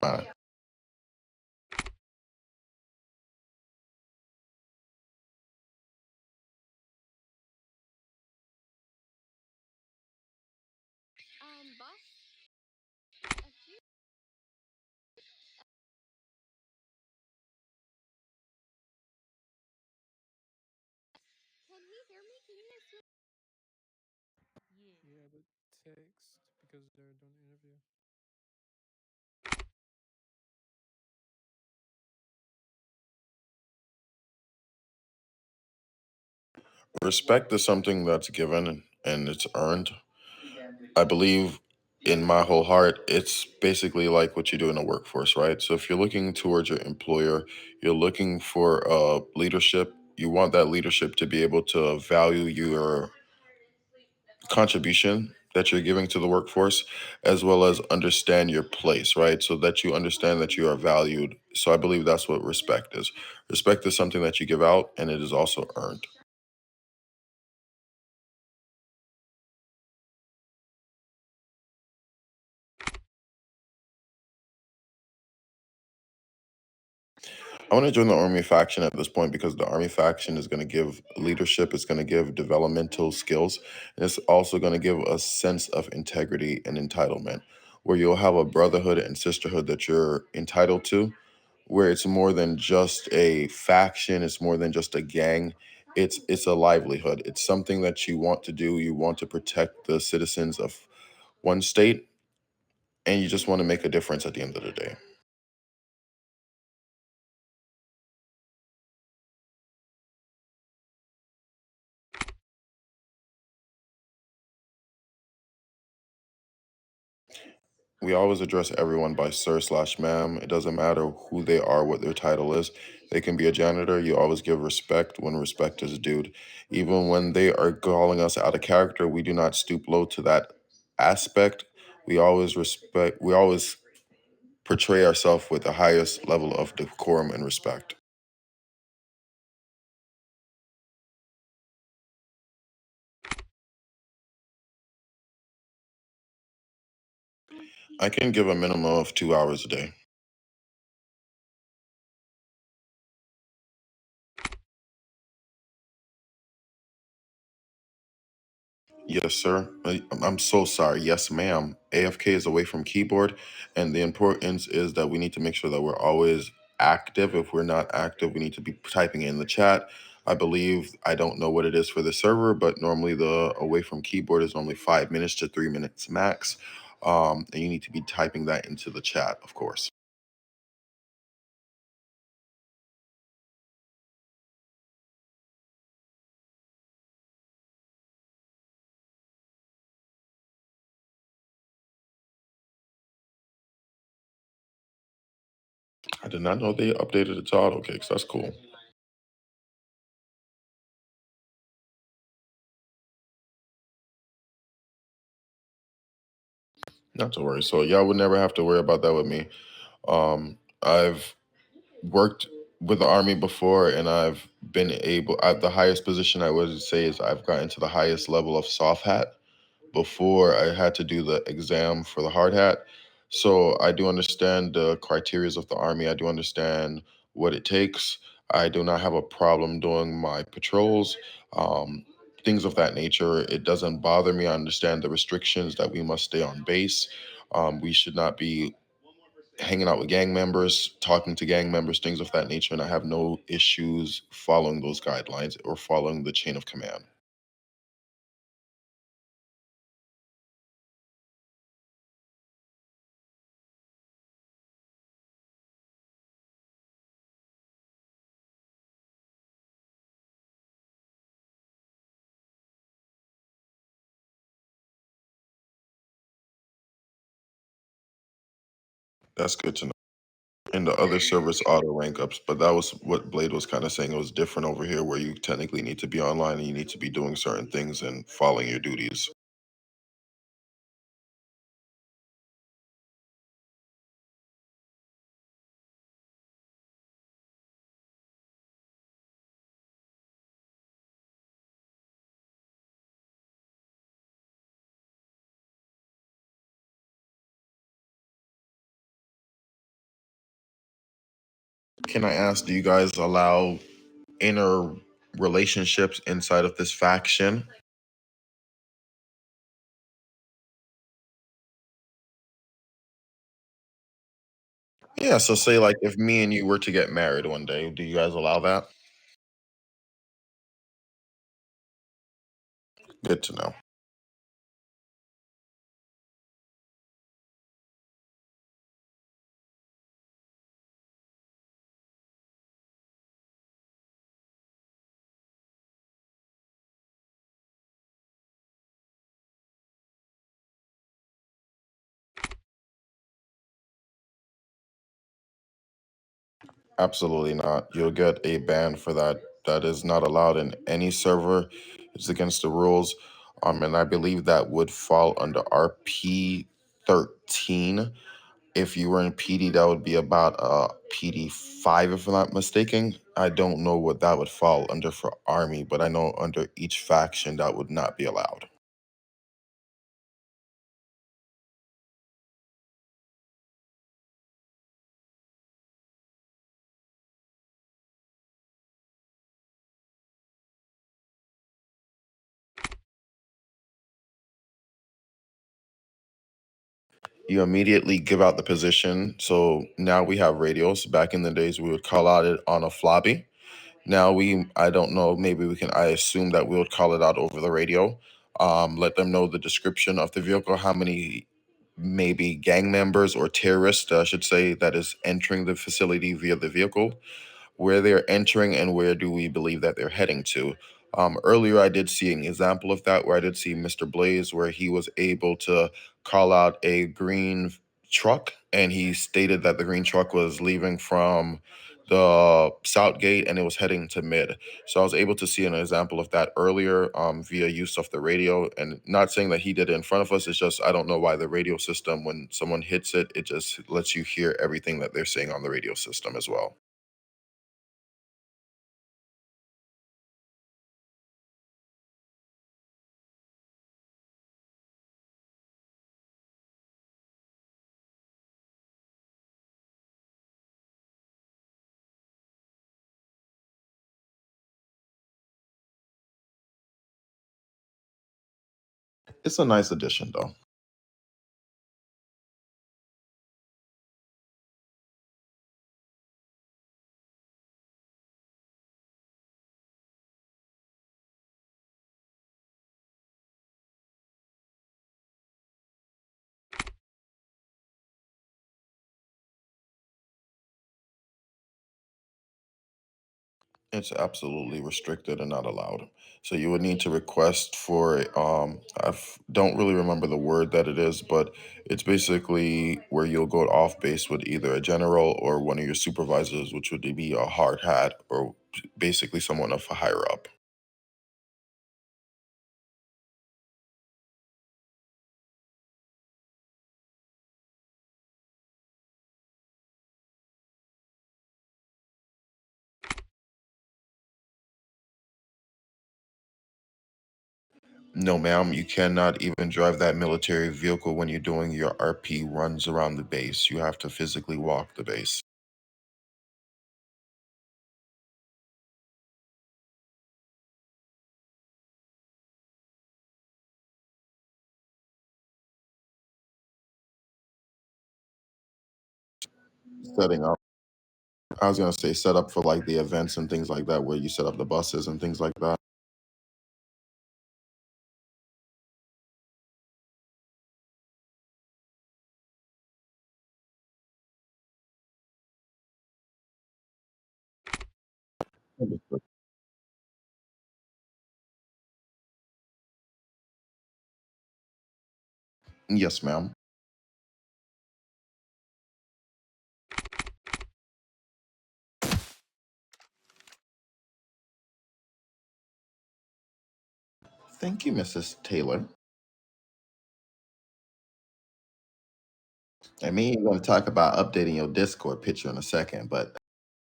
Alright. Yeah, but text because they're doing the interview. Respect is something that's given and it's earned. I believe in my whole heart, it's basically like what you do in the workforce, right? So if you're looking towards your employer, you're looking for leadership. You want that leadership to be able to value your contribution that you're giving to the workforce, as well as understand your place, right? So that you understand that you are valued. So I believe that's what respect is. Respect is something that you give out, and it is also earned. I want to join the army faction at this point because the army faction is going to give leadership, it's going to give developmental skills, and it's also going to give a sense of integrity and entitlement, where you'll have a brotherhood and sisterhood that you're entitled to, where it's more than just a faction, it's more than just a gang. It's a livelihood. It's something that you want to do. You want to protect the citizens of one state, and you just want to make a difference at the end of the day. We always address everyone by sir slash ma'am. It doesn't matter who they are, what their title is. They can be a janitor. You always give respect when respect is due. Even when they are calling us out of character, we do not stoop low to that aspect. We always portray ourselves with the highest level of decorum and respect. I can give a minimum of 2 hours a day. Yes, sir. I'm so sorry. Yes, ma'am. AFK is away from keyboard, and the importance is that we need to make sure that we're always active. If we're not active, we need to be typing in the chat. I believe I don't know what it is for the server, but normally the away from keyboard is only 5 minutes to 3 minutes max. And you need to be typing that into the chat, of course. I did not know they updated it to auto kicks. That's cool. Not to worry. So y'all would never have to worry about that with me. I've worked with the army before, and I've been able at the highest position I would say is I've gotten to the highest level of soft hat before I had to do the exam for the hard hat. So I do understand the criterias of the army. I do understand what it takes. I do not have a problem doing my patrols, um, things of that nature. It doesn't bother me. I understand the restrictions that we must stay on base. We should not be hanging out with gang members, talking to gang members, things of that nature, and I have no issues following those guidelines or following the chain of command. That's good to know. And the other servers auto rank ups, but that was what Blade was kind of saying. It was different over here where you technically need to be online and you need to be doing certain things and following your duties. Can I ask, do you guys allow inner relationships inside of this faction? Yeah, so say like if me and you were to get married one day, do you guys allow that? Good to know. Absolutely not. You'll get a ban for that. That is not allowed in any server. It's against the rules. And I believe that would fall under RP 13. If you were in PD, that would be about PD 5, if I'm not mistaken. I don't know what that would fall under for Army, but I know under each faction that would not be allowed. You immediately give out the position. So now we have radios. Back in the days, we would call out it on a flobby. Now I don't know, maybe I assume that we would call it out over the radio. Let them know the description of the vehicle, how many maybe gang members or terrorists, I should say, that is entering the facility via the vehicle, where they're entering and where do we believe that they're heading to. Earlier, I did see an example of that where I did see Mr. Blaze, where he was able to call out a green truck, and he stated that the green truck was leaving from the south gate and it was heading to mid. So I was able to see an example of that earlier via use of the radio. And not saying that he did it in front of us, it's just I don't know why the radio system, when someone hits it, it just lets you hear everything that they're saying on the radio system as well. It's a nice addition, though. It's absolutely restricted and not allowed. So you would need to request for don't really remember the word that it is, but it's basically where you'll go off base with either a general or one of your supervisors, which would be a hard hat or basically someone of a higher up. No, ma'am, you cannot even drive that military vehicle when you're doing your RP runs around the base. You have to physically walk the base. Setting up. I was gonna say set up for like the events and things like that, where you set up the buses and things like that. Understood. Yes, ma'am. Thank you, Mrs. Taylor. I mean, you're going to talk about updating your Discord picture in a second, but